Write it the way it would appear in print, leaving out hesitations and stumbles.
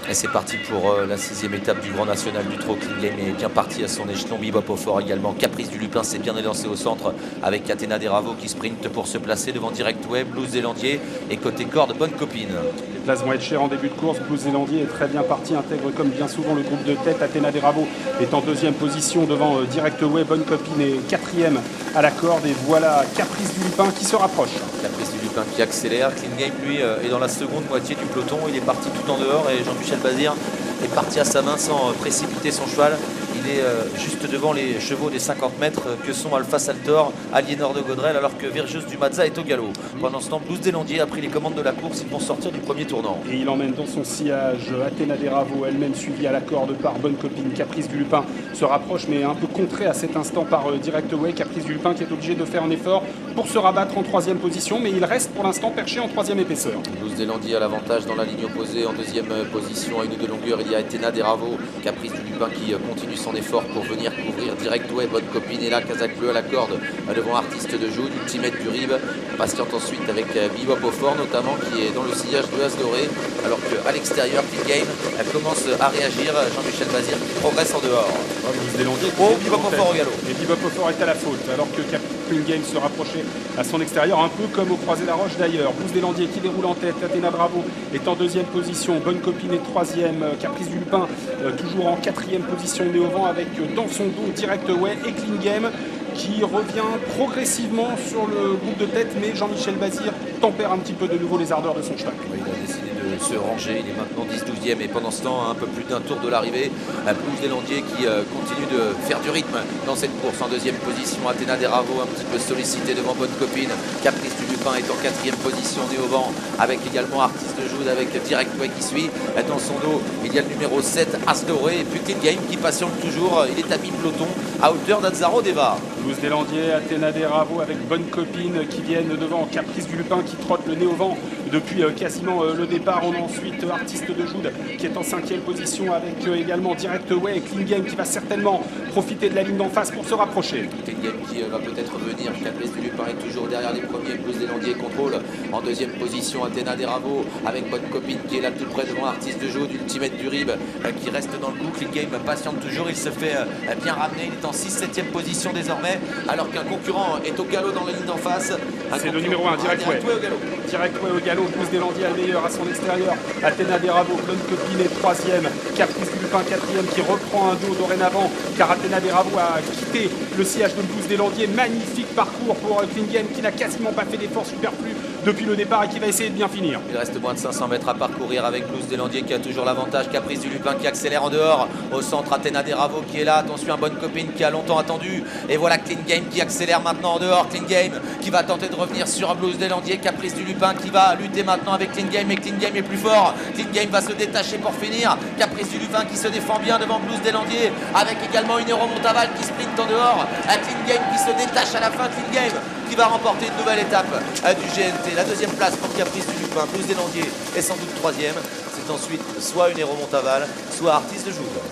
Et c'est parti pour la 6e étape du Grand National du Trot. Clean Game est bien parti à son échelon. Bebop au fort également. Caprice du Lupin s'est bien élancé au centre avec Athéna Desravaux qui sprint pour se placer devant Direct Web, Blues Zélandier et côté corde, Bonne Copine. Les places vont être chères en début de course. Blues Zélandier est très bien parti, intègre comme bien souvent le groupe de tête. Athéna Desravaux est en deuxième position devant Direct Web. Bonne Copine est quatrième à la corde. Et voilà Caprice du Lupin qui se rapproche. Caprice du Lupin qui accélère. Clean Game lui est dans la seconde moitié du peloton. Il est parti tout en dehors et Jean-Michel Bazir est parti à sa main sans précipiter son cheval. Il est juste devant les chevaux des 50 mètres que sont Alpha Saltor, Aliénor de Gaudrel, alors que Virgeuse du Mazza est au galop. Pendant ce temps, Blues Zélandier a pris les commandes de la course. Ils vont sortir du premier tournant. Et il emmène dans son sillage Athéna Desravaux, elle-même suivie à la corde par Bonne Copine. Caprice du Lupin se rapproche, mais un peu contré à cet instant par Direct Way. Caprice du Lupin qui est obligé de faire un effort pour se rabattre en troisième position, mais il reste pour l'instant perché en troisième épaisseur. Blues Zélandier a l'avantage dans la ligne opposée. En deuxième position, à une de longueur, il y a Athéna Desravaux. Caprice du Lupin qui continue son effort pour venir couvrir Direct Way. Bonne Copine est là, Casac bleu à la corde devant Artiste de Joune, Ultimate du Rib. Patiente ensuite avec Bebop au fort notamment qui est dans le sillage de As Doré, alors qu'à l'extérieur, Clean Game commence à réagir. Jean-Michel Bazir qui progresse en dehors. Bebop au fort au galop. Et Bebop au fort est à la faute, alors que Clean Game se rapprochait à son extérieur, un peu comme au Croisé la Roche d'ailleurs. Blues Zélandier qui déroule en tête, Athéna Desravaux est en deuxième position, Bonne Copine est troisième, Caprice du Lupin toujours en quatrième position, né au vent avec dans son dos Direct Way et Clean Game qui revient progressivement sur le groupe de tête, mais Jean-Michel Bazir tempère un petit peu de nouveau les ardeurs de son cheval. Oui, il a décidé de se ranger, il est maintenant 10-12e et pendant ce temps, un peu plus d'un tour de l'arrivée, Blues Zélandier qui continue de faire du rythme dans cette course. En deuxième position, Athéna Desravaux un petit peu sollicité devant Bonne Copine. Caprice du Lupin est en quatrième position, né au vent, avec également Artiste de Joude, avec Direct Way qui suit. Dans son dos, il y a le numéro 7, As Doré, et puis Clean Game qui patiente toujours. Il est à mi-peloton, à hauteur d'Azzaro Deva. Blues Zélandier, Athéna Desravaux avec Bonne Copine qui viennent devant Caprice du Lupin qui trotte le nez au vent depuis quasiment le départ. On a ensuite Artiste de Joude qui est en cinquième position avec également Direct Way et Clean Game qui va certainement profiter de la ligne d'en face pour se rapprocher. Clean Game qui va peut-être venir. Caprice du Lupin est toujours derrière les premiers. Blues Zélandier contrôle en deuxième position Athéna Desravaux avec Bonne Copine qui est là tout près devant Artiste de Joude, Ultimate du Rib qui reste dans le coup. Clean Game patiente toujours, il se fait bien ramener, il est en 6-7e position désormais alors qu'un concurrent est au galop dans la ligne d'en face. C'est le numéro 1, Direct Way. Direct Way au galop, Blues Zélandier le meilleur à son extérieur. Athéna Desravaux, Bonne Copine est troisième. Caprice du Lupin quatrième qui reprend un dos dorénavant car Athéna Desravaux a quitté le sillage de Blues Zélandier. Magnifique parcours pour Clean Game qui n'a quasiment pas fait d'effort superflu depuis le départ et qui va essayer de bien finir. Il reste moins de 500 mètres à parcourir avec Blues Zélandier qui a toujours l'avantage. Caprice du Lupin qui accélère en dehors. Au centre, Athéna Desravaux qui est là. Attention à Bonne Copine qui a longtemps attendu. Et voilà Clean Game qui accélère maintenant en dehors. Clean Game qui va tenter de revenir sur Blues Zélandier. Caprice du Lupin qui va lutter maintenant avec Clean Game. Et Clean Game est plus fort. Clean Game va se détacher pour finir. Caprice du Lupin qui se défend bien devant Blues Zélandier avec également une Montaval qui sprint en dehors. Clean Game qui se détache à la fin. Clean Game qui va remporter une nouvelle étape du GNT. La deuxième place pour Caprice du Lupin. Blues Zélandier est sans doute troisième. C'est ensuite soit une Montaval, soit Artiste de Jouve.